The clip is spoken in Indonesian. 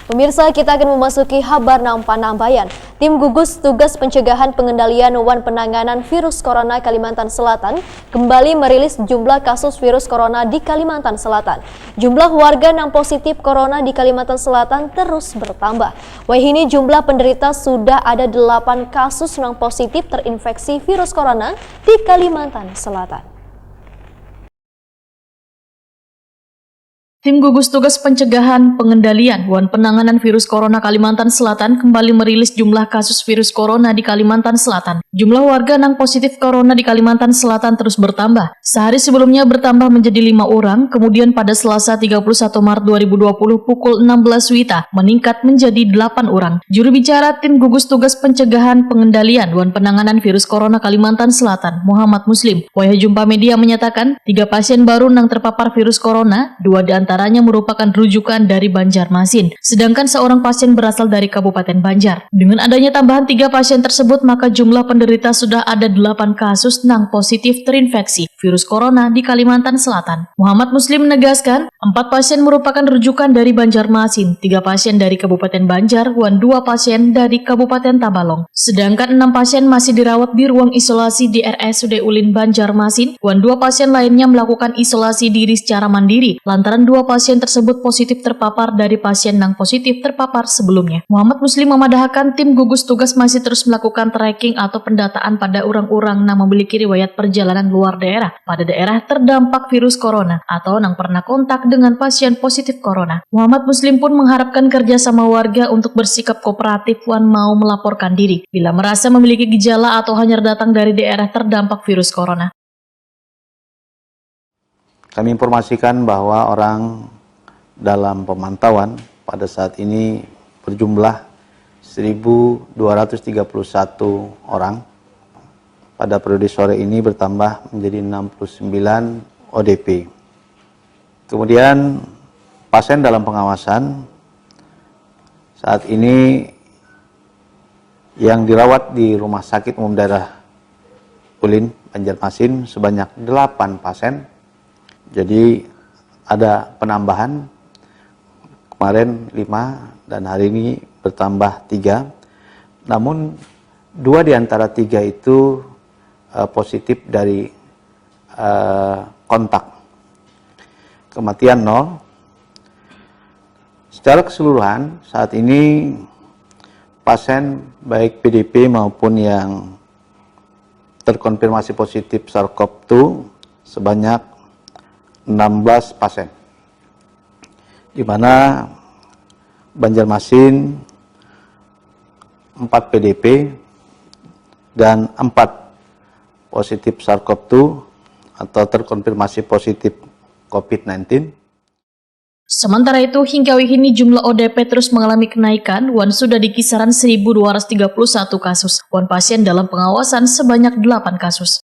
Pemirsa, kita akan memasuki kabar Nampan-Nambayan. Tim gugus tugas pencegahan pengendalian wan penanganan virus corona Kalimantan Selatan kembali merilis jumlah kasus virus corona di Kalimantan Selatan. Jumlah warga yang positif corona di Kalimantan Selatan terus bertambah. Wahini jumlah penderita sudah ada 8 kasus yang positif terinfeksi virus corona di Kalimantan Selatan. Tim gugus tugas pencegahan pengendalian wan penanganan virus corona Kalimantan Selatan kembali merilis jumlah kasus virus corona di Kalimantan Selatan. Jumlah warga yang positif corona di Kalimantan Selatan terus bertambah. Sehari sebelumnya bertambah menjadi 5 orang, kemudian pada Selasa 31 Maret 2020 pukul 16 WITA meningkat menjadi 8 orang. Juru bicara Tim gugus tugas pencegahan pengendalian wan penanganan virus corona Kalimantan Selatan, Muhammad Muslim, wayah jumpa media menyatakan 3 pasien baru yang terpapar virus corona, 2 diantaranya merupakan rujukan dari Banjarmasin, sedangkan seorang pasien berasal dari Kabupaten Banjar. Dengan adanya tambahan 3 pasien tersebut, maka jumlah penderita sudah ada 8 kasus yang positif terinfeksi virus corona di Kalimantan Selatan. Muhammad Muslim menegaskan, 4 pasien merupakan rujukan dari Banjarmasin, 3 pasien dari Kabupaten Banjar, dan 2 pasien dari Kabupaten Tabalong. Sedangkan 6 pasien masih dirawat di ruang isolasi di RSUD Ulin Banjarmasin, dan 2 pasien lainnya melakukan isolasi diri secara mandiri, lantaran 2 pasien tersebut positif terpapar dari pasien yang positif terpapar sebelumnya. Muhammad Muslim memadahkan tim gugus tugas masih terus melakukan tracking atau pendataan pada orang-orang yang memiliki riwayat perjalanan luar daerah pada daerah terdampak virus corona atau yang pernah kontak dengan pasien positif corona. Muhammad Muslim pun mengharapkan kerjasama warga untuk bersikap kooperatif dan mau melaporkan diri bila merasa memiliki gejala atau hanya datang dari daerah terdampak virus corona. Kami informasikan bahwa orang dalam pemantauan pada saat ini berjumlah 1.231 orang. Pada periode sore ini bertambah menjadi 69 ODP. Kemudian pasien dalam pengawasan saat ini yang dirawat di Rumah Sakit Umum Daerah Ulin Banjarmasin sebanyak 8 pasien. Jadi ada penambahan, kemarin 5 dan hari ini bertambah 3. Namun 2 di antara 3 itu positif dari kontak. Kematian 0. Secara keseluruhan saat ini pasien baik PDP maupun yang terkonfirmasi positif SARS-CoV-2 sebanyak 16 pasien, di mana Banjarmasin 4 PDP dan 4 positif SARS-CoV-2 atau terkonfirmasi positif COVID-19. Sementara itu, hingga kini jumlah ODP terus mengalami kenaikan, dan sudah di kisaran 1.231 kasus, dan pasien dalam pengawasan sebanyak 8 kasus.